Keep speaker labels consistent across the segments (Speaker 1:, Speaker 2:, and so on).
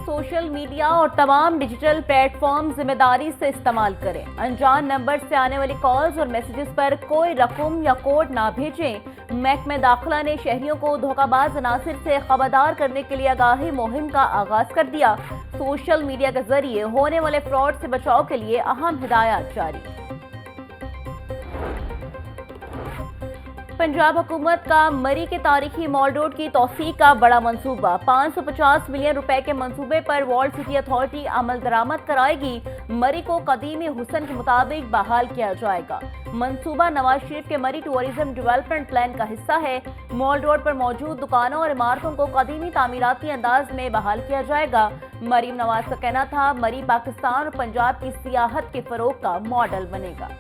Speaker 1: Social media और तमाम digital platform जिम्मेदारी से इस्तेमाल करें। अनजान नंबर से आने वाली कॉल्स और मैसेजेस पर कोई रकम या कोड ना भेजें। महकमा दाखिला ने शहरियों को धोखाबाज अनासिर से खबरदार करने के लिए आगाही मुहिम का आगाज कर दिया। सोशल मीडिया के जरिए होने वाले फ्रॉड से बचाव के लिए अहम हिदायत जारी। पंजाब हुकूमत का मरी के तारीखी मॉल रोड की तौसीक का बड़ा मंसूबा। 550 मिलियन रुपए के मंसूबे पर वर्ल्ड सिटी अथॉरिटी अमल दरामद कराएगी। मरी को कदीमी हुसन के मुताबिक बहाल किया जाएगा। मंसूबा नवाज शरीफ के मरी टूरिज्म डेवलपमेंट प्लान का हिस्सा है। मॉल रोड पर मौजूद दुकानों और इमारतों को कदीमी तामीराती अंदाज में बहाल किया जाएगा। मरीम नवाज का कहना था, मरी पाकिस्तान और पंजाब की सियाहत के फरोग का मॉडल बनेगा।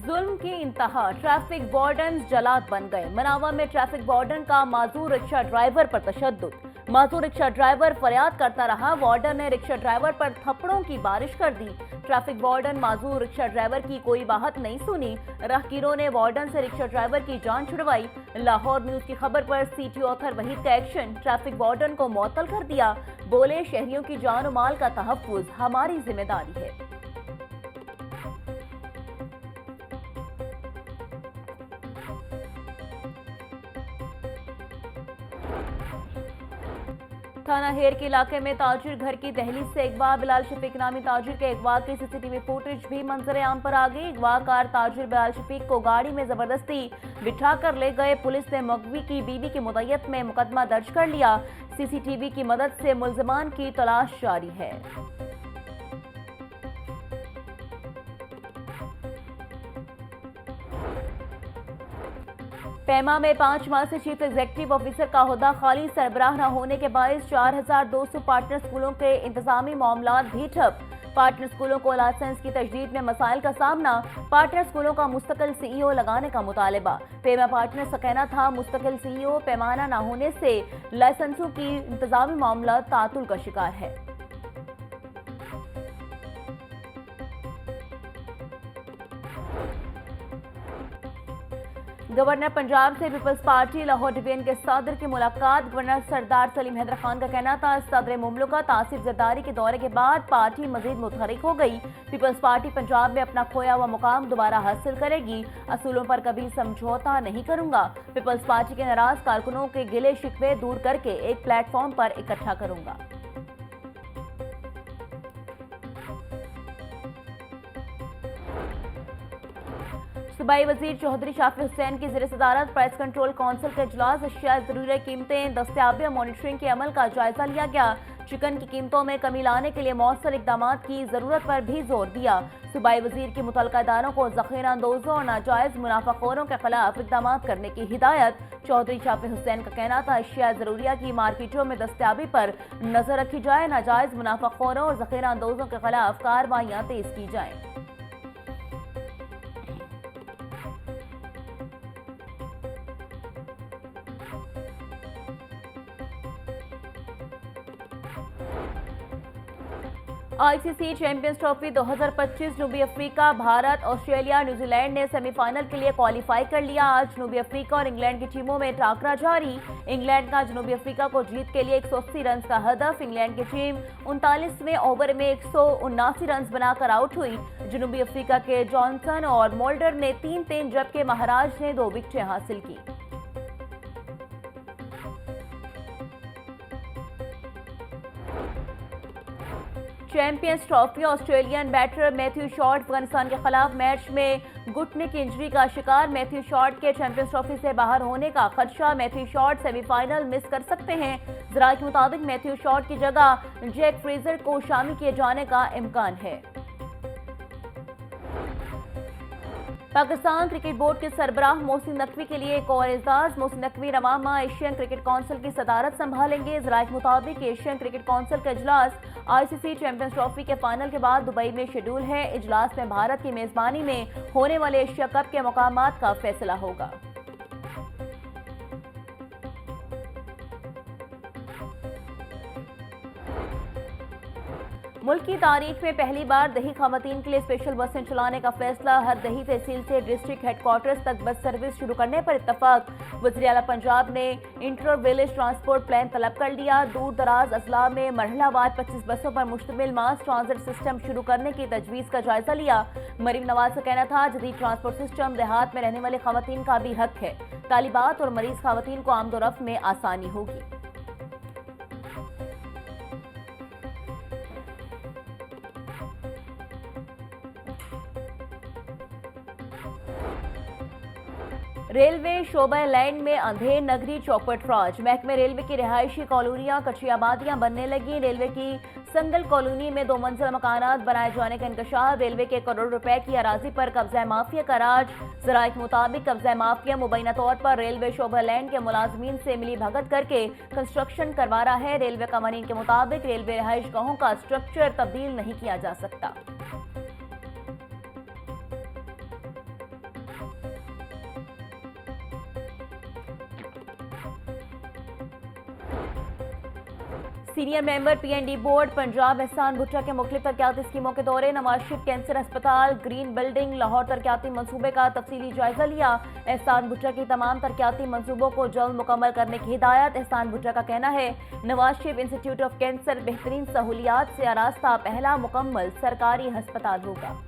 Speaker 1: जुल्म की इंतहा, ट्रैफिक वार्डन जलाद बन गए। मनावा में ट्रैफिक वार्डन का माजूर रिक्शा ड्राइवर पर तशद्दुद। माजूर रिक्शा ड्राइवर फरियाद करता रहा, वार्डन ने रिक्शा ड्राइवर पर थप्पड़ों की बारिश कर दी। ट्रैफिक वार्डन माजूर रिक्शा ड्राइवर की कोई बात नहीं सुनी। राहगीरों ने वार्डन से रिक्शा ड्राइवर की जान छुड़वाई। लाहौर न्यूज की खबर पर सिटी ऑथर वहीद का एक्शन, ट्रैफिक वार्डन को मुअत्तल कर दिया। बोले, शहरियों की जान और माल का तहफ्फुज हमारी जिम्मेदारी है। थाना हेर के इलाके में ताजिर घर की दहलीज से अगवा। बिलाल शफीक नामी ताजिर के अगवा की सीसीटीवी फुटेज भी मंजरे आम पर आ गई। अगवाकार ताजिर बिलाल शफीक को गाड़ी में जबरदस्ती बिठाकर ले गए। पुलिस ने मगवी की बीवी की मुद्दत में मुकदमा दर्ज कर लिया। सीसीटीवी की मदद से मुल्जिमान की तलाश जारी है। पेमा में 5 माह से चीफ एग्जीक्यूटिव ऑफिसर का ओहदा खाली, सरबराह न होने के बायस 4200 पार्टनर स्कूलों के इंतजामी मामलात भी ठप। पार्टनर स्कूलों को लाइसेंस की तजदीद में मसाइल का सामना। पार्टनर स्कूलों का मुस्तकिल सीईओ लगाने का मुतालबा। पेमा पार्टनर्स का कहना था, मुस्तकिल सीईओ पैमाना न होने से लाइसेंसों की इंतजामी मामला तातुल का शिकार है। गवर्नर पंजाब से पीपल्स पार्टी लाहौर डिवीजन के सदर की मुलाकात। गवर्नर सरदार सलीम हैदर खान का कहना था, सदर मुमलका आसिफ जरदारी के दौरे के बाद पार्टी मजीद मुतहरिक हो गई। पीपल्स पार्टी पंजाब में अपना खोया हुआ मुकाम दोबारा हासिल करेगी। असूलों पर कभी समझौता नहीं करूंगा। पीपल्स पार्टी के नाराज कारकुनों के गिले शिकवे दूर करके एक प्लेटफॉर्म पर इकट्ठा करूंगा। सूबाई वजीर चौधरी शाफी हुसैन की ज़ेर सदारत प्राइस कंट्रोल काउंसिल का इजलास। अशिया ज़रूरी कीमतें, दस्तयाबी और मॉनिटरिंग के अमल का जायजा लिया गया। चिकन की कीमतों में कमी लाने के लिए मौसर इकदाम की जरूरत पर भी जोर दिया। सूबाई वजीर की मुतल्लिका इदारों को ज़ख़ीरा अंदोज़ों और नाजायज़ मुनाफाखोरों के खिलाफ इकदाम करने की हिदायत। चौधरी शाफी हुसैन का कहना था, अशिया ज़रूरिया की मार्केटों में दस्तयाबी पर नजर रखी जाए। नाजायज़ मुनाफाखोरों और ज़ख़ीरा अंदोज़ों के खिलाफ कार्रवाइयाँ तेज की जाएं। आईसीसी चैंपियंस ट्रॉफी 2025 जनूबी अफ्रीका, भारत, ऑस्ट्रेलिया, न्यूजीलैंड ने सेमीफाइनल के लिए क्वालिफाई कर लिया। आज जनूबी अफ्रीका और इंग्लैंड की टीमों में टाकरा जारी। इंग्लैंड का जनूबी अफ्रीका को जीत के लिए 180 रन का हदफ। इंग्लैंड की टीम 39वें ओवर में 179 रन बनाकर आउट हुई। जनूबी अफ्रीका के जॉनसन और मोल्डर ने 3-3 जबकि महाराज ने 2 विकेटें हासिल की। Champions trophy, Australian batter Matthew Short Afghanistan के खिलाफ मैच में घुटने की इंजरी का शिकार। मैथ्यू शॉर्ट के चैंपियंस ट्रॉफी से बाहर होने का खदशा। मैथ्यू शॉर्ट सेमीफाइनल मिस कर सकते हैं। जराये के मुताबिक मैथ्यू शॉर्ट की जगह जैक फ्रेजर को शामिल किए जाने का इम्कान है। पाकिस्तान क्रिकेट बोर्ड के सरबराह मोहसिन नकवी के लिए एक और एजाज। मोहसिन नकवी रवां माह एशियन क्रिकेट काउंसिल की सदारत संभालेंगे। ज़राए के मुताबिक एशियन क्रिकेट काउंसिल का इजलास आईसीसी चैंपियंस ट्रॉफी के फाइनल के बाद दुबई में शेड्यूल है। इजलास में भारत की मेजबानी में होने वाले एशिया कप के मुकामात का फैसला होगा। मुल्क की तारीख में पहली बार दही खवातीन के लिए स्पेशल बसें चलाने का फैसला। हर दही तहसील से डिस्ट्रिक्ट हेडक्वार्टर्स तक बस सर्विस शुरू करने पर इत्तफाक। वज़ीर आला पंजाब ने इंटर विलेज ट्रांसपोर्ट प्लान तलब कर लिया। दूर दराज अजला में मरहलावार 25 बसों पर मुश्तमिल मास ट्रांजिट सिस्टम शुरू करने की तजवीज़ का जायजा लिया। मरीम नवाज का कहना था, जदीद ट्रांसपोर्ट सिस्टम देहात में रहने वाली खवातीन का भी हक है। तालिबात और मरीज खवातीन को आमदोरफ्त में आसानी होगी। रेलवे शोबा लैंड में अंधेर नगरी चौपट राज। महकमे रेलवे की रिहायशी कॉलोनियां कच्ची आबादियां बनने लगी। रेलवे की संगल कॉलोनी में 2 मंजिला मकानात बनाए जाने का इंकशाफ। रेलवे के करोड़ रुपए की अराजी पर कब्जा माफिया का राज। जराये के मुताबिक कब्जा माफिया मुबैना तौर पर रेलवे शोबा लैंड के मुलाजमीन से मिली भगत करके कंस्ट्रक्शन करवा रहा है। रेलवे कवानीन के मुताबिक रेलवे रिहाइश गाहों का स्ट्रक्चर तब्दील नहीं किया जा सकता। Senior member PND board Punjab एहसान भुट्टा के मुख्तलिफ तरक्याती स्कीमों के दौरे। नवाज शरीफ कैंसर अस्पताल, ग्रीन बिल्डिंग, लाहौर तरक्याती मंसूबे का तफसीली जायजा लिया। एहसान भुट्टा की तमाम तरक्याती मंसूबों को जल्द मुकम्मल करने की हिदायत। एहसान भुट्टा का कहना है, Nawaz Sharif institute of cancer बेहतरीन सहूलियात से आरास्ता पहला मुकम्मल सरकारी हस्पताल होगा।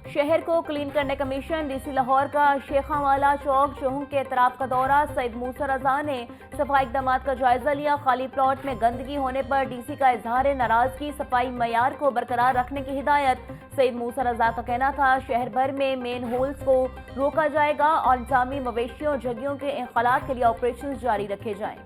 Speaker 1: शहर को क्लीन करने का मिशन। डीसी लाहौर का शेखावाला चौक चौहू के एतराफ का दौरा। सईद मूसा रजा ने सफाई इक़दामात का जायजा लिया। खाली प्लॉट में गंदगी होने पर डीसी का इजहार नाराजगी। सफाई मयार को बरकरार रखने की हिदायत। सईद मूसा रजा का कहना था, शहर भर में मेन होल्स को रोका जाएगा और इंतजामी मवेशियों जगहों के इंखला के लिए ऑपरेशन जारी रखे जाएं।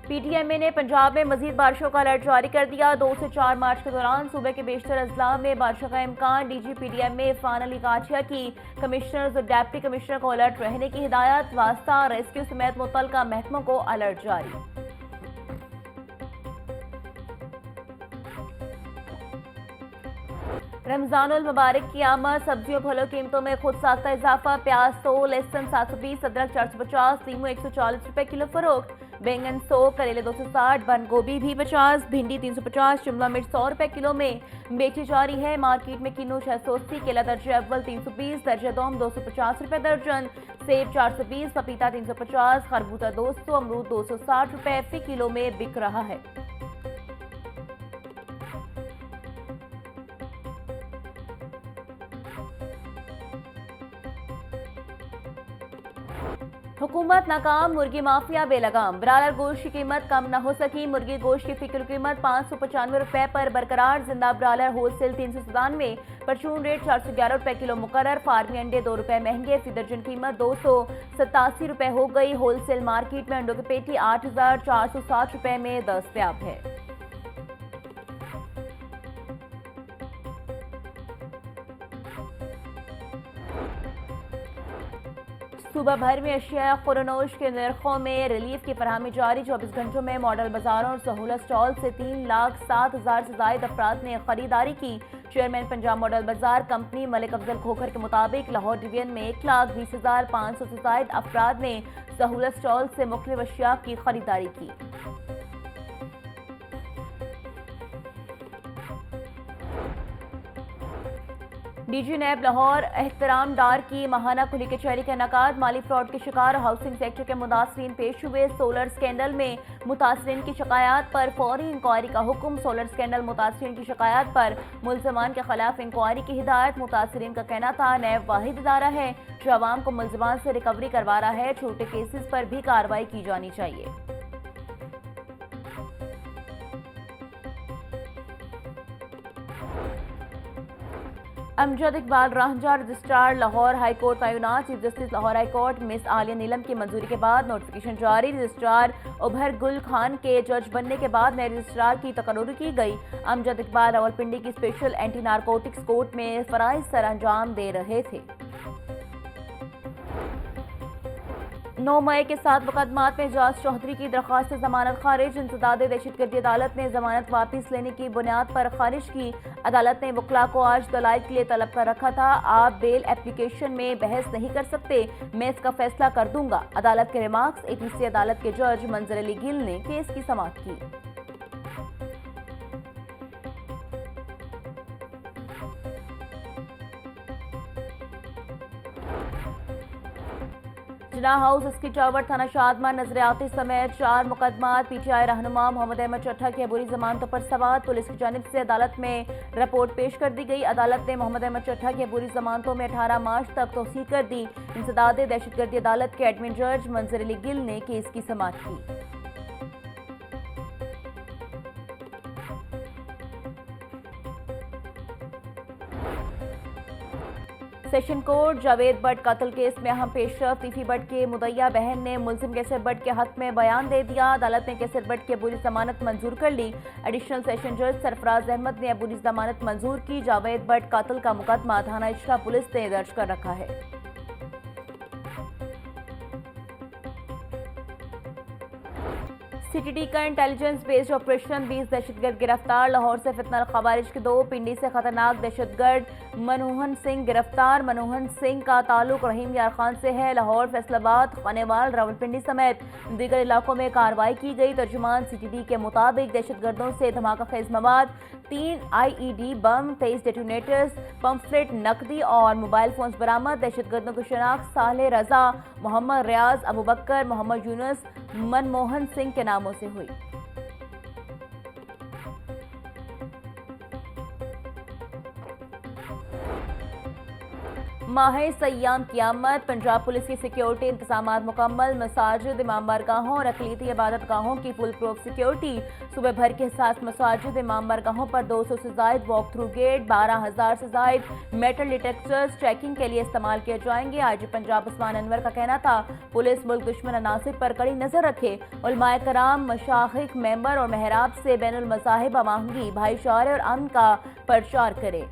Speaker 1: पीटीएमए ने पंजाब में मजीद बारिशों का अलर्ट जारी कर दिया। 2 से 4 मार्च के दौरान सूबे के बेशतर अजला में बारिशों का इम्कान। डीजी पीटीएमए इरफान अली गाछिया की कमिश्नर्स और डिप्टी कमिश्नर को अलर्ट रहने की हिदायत। वास्ता रेस्क्यू समेत मुतल्लिका महकमों को अलर्ट जारी। रमजानुल मुबारक की आमद। सब्जियों फलों की कीमतों में खुद साख्ता इजाफा। प्याज 100, लहसुन 720, अदरक 450, लीमू 140 रुपए किलो फरोख्त। बैंगन 100, करेले 260, बंद गोभी भी 50, भिंडी 350, शिमला मिर्च 100 रुपए किलो में बेची जा रही है। मार्केट में किन्नू 680, केला दर्जे अव्वल 320, दर्जे दोम 250 रुपए दर्जन, सेब 420, पपीता 350, खरबूजा 200, अमरूद 260 रुपए फी किलो में बिक रहा है। हुकूमत नाकाम, मुर्गी माफिया बेलगाम। ब्रायलर गोश्त की कीमत कम न हो सकी। मुर्गी गोश्त की फी किलो कीमत 595 रुपए पर बरकरार। जिंदा ब्रायलर होलसेल 397, परचून रेट 411 रुपए किलो मुकर्रर। फार्मी अंडे 2 रुपए महंगे, फी दर्जन कीमत 287 रुपए हो गई। होलसेल मार्केट में अंडों की पेटी 8460 रुपए में दस्तयाब है। सूबा भर में अशिया खुरनोश के नरखों में रिलीफ की फरहमी जारी। 24 घंटों में मॉडल बाजारों और सहूलत स्टॉल से 3,07,000 से जायद अफराद ने खरीदारी की। चेयरमैन पंजाब मॉडल बाजार कंपनी मलिक अफजल खोखर के मुताबिक लाहौर डिवीजन में 1,20,500 से जायद अफराद ने सहूलत स्टॉल से मुख्तलिफ अशिया की खरीदारी की। डीजी नैब लाहौर एहतराम डार की माहाना खुली कचहरी का इनेकाद। माली फ्रॉड के शिकार हाउसिंग सेक्टर के मुतासरीन पेश हुए। सोलर स्कैंडल में मुतासरीन की शिकायत पर फौरी इंक्वायरी का हुक्म। सोलर स्कैंडल मुतासरीन की शिकायत पर मुलजमान के खिलाफ इंक्वायरी की हिदायत। मुतासरीन का कहना था, नैब वाहिद इदारा है जो अवाम को मुलजमान से रिकवरी करवा रहा है। छोटे केसेस पर भी कार्रवाई की जानी चाहिए। अमजद इकबाल रांझा रजिस्ट्रार लाहौर हाईकोर्ट तैनात। Chief justice Lahore high court miss Aliya Neelam की मंजूरी के बाद नोटिफिकेशन जारी। रजिस्ट्रार उभर गुल खान के जज बनने के बाद नए रजिस्ट्रार की तकर्रुरी की गई। अमजद इकबाल रावलपिंडी की स्पेशल एंटी नारकोटिक्स कोर्ट में फराइज सर अंजाम दे रहे थे। 9 मई के 7 मुकदमात में जाज चौधरी की दरख्वास्त जमानत खारिज। इंसदाद दहशतगर्दी अदालत ने जमानत वापस लेने की बुनियाद पर खारिज की। अदालत ने वकला को आज दलाइल के लिए तलब कर रखा था। आप बेल एप्लीकेशन में बहस नहीं कर सकते, मैं इसका फैसला कर दूंगा। अदालत के रिमार्क्स। APC अदालत के जज मंजर अली गिल ने केस की समाअत की। जिना हाउस इसकी टावर थाना शादमा नजरियाती समेत 4 मुकदमात। PTI रहनुमा मोहम्मद अहमद चट्टा की अबूरी जमानतों पर समाअत। पुलिस की जानिब से अदालत में रिपोर्ट पेश कर दी गई। अदालत ने मोहम्मद अहमद चट्टा की अबूरी जमानतों में 18 मार्च तक तौसीक कर दी। इंसदाद दहशतगर्दी अदालत के एडमिन जज मंजर अली गिल ने केस की समाअत की। सेशन कोर्ट जावेद भट्ट कत्ल केस में अहम पेशरफ। तीफी भट्ट के मुदैया बहन ने मुलजिम कैसर भट्ट के हक में बयान दे दिया। अदालत ने कैसर भट्ट की अबूरी जमानत मंजूर कर ली। एडिशनल सेशन जज सरफराज अहमद ने अबूरी जमानत मंजूर की। जावेद भट्ट कत्ल का मुकदमा थाना इशरा पुलिस ने दर्ज कर रखा है। CTD का इंटेलिजेंस बेस्ड ऑपरेशन। 20 दहशतगर्द गिरफ्तार। लाहौर से फितनल खवारिज के 2। पिंडी से खतरनाक दहशतगर्द मनोहन सिंह गिरफ्तार। मनोहन सिंह का ताल्लुक रहीम यार खान से है। लाहौर, फैसलाबाद, खानेवाल, रावलपिंडी समेत दीगर इलाकों में कार्रवाई की गई। तर्जुमान CTD के मुताबिक दहशतगर्दों से धमाका खेज मवाद, 3 IED बम, 23 डेटोनेटर्स, पंफलेट, नकदी और मोबाइल फोन बरामद। दहशतगर्दों की शनाख्त साले रजा, मोहम्मद रियाज, अबू बकर, मोहम्मद यूनुस, मनमोहन सिंह के नामों से हुई। माह सयाम क़यामत। पंजाब पुलिस की सिक्योरिटी इंतजामात मुकम्मल। मसाजिद, इमाम बारगाहों और अक़लीती इबादत गाहों की फुल प्रूफ सिक्योरिटी। सुबह भर के साथ मसाजिद, इमाम बारगाहों पर 200 से ज़ायद वॉक थ्रू गेट, 12,000 से ज़ायद मेटल डिटेक्टर्स चेकिंग के लिए इस्तेमाल किए जाएंगे। IG पंजाब उस्मान अनवर का कहना था, पुलिस मुल्क दुश्मन अनासिर पर कड़ी नजर रखे। उलमाए कराम, मशाइख, मेंबर और महराब से बैनुल मज़ाहिब हमाहंगी, भाईचारे और अमन का प्रचार करे।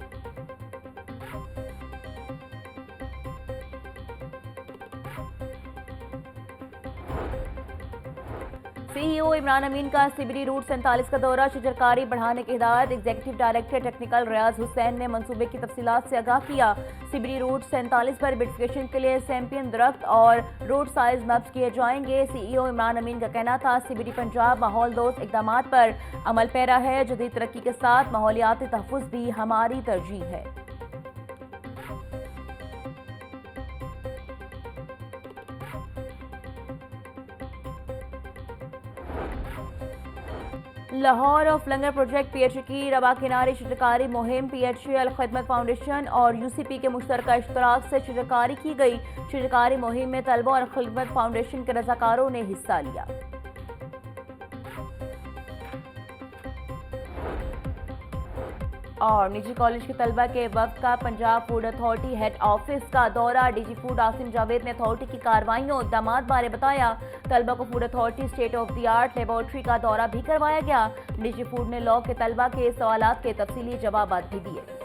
Speaker 1: CEO इमरान अमीन का सिबरी रूट 47 का दौरा। शजरकारी बढ़ाने की हिदायत। एग्जीक्यूटिव डायरेक्टर टेक्निकल रियाज हुसैन ने मंसूबे की तफसीलात से आगाह किया। सिबरी रूट 47 पर ब्यूटिफिकेशन के लिए सैंपियन दरख्त और रोड साइज नब्ज किए जाएंगे। CEO इमरान अमीन का कहना था, सिबरी पंजाब माहौल दोस्त इकदामात पर अमल पैरा है। जदीद तरक्की के साथ माहौलियाती तहफ़्फ़ुज़ भी हमारी तरजीह है। Lahore of langar project PHE की रवा किनारे शजरकारी मुहिम। PHE अल खिदमत फाउंडेशन और UCP के मुश्तरका इश्तराक से शजरकारी की गई। शजरकारी मुहिम में तलबा और खिदमत फाउंडेशन के रज़ाकारों ने हिस्सा लिया। और निजी कॉलेज के तलबा के वक्त का Punjab food authority head office का दौरा। DG फूड आसिम जावेद ने अथॉरिटी की कार्रवाइयों इक़दामात बारे बताया। तलबा को food authority state of the art laboratory का दौरा भी करवाया गया। DG फूड ने लॉ के तलबा के सवालात के तफसीली जवाब भी दिए।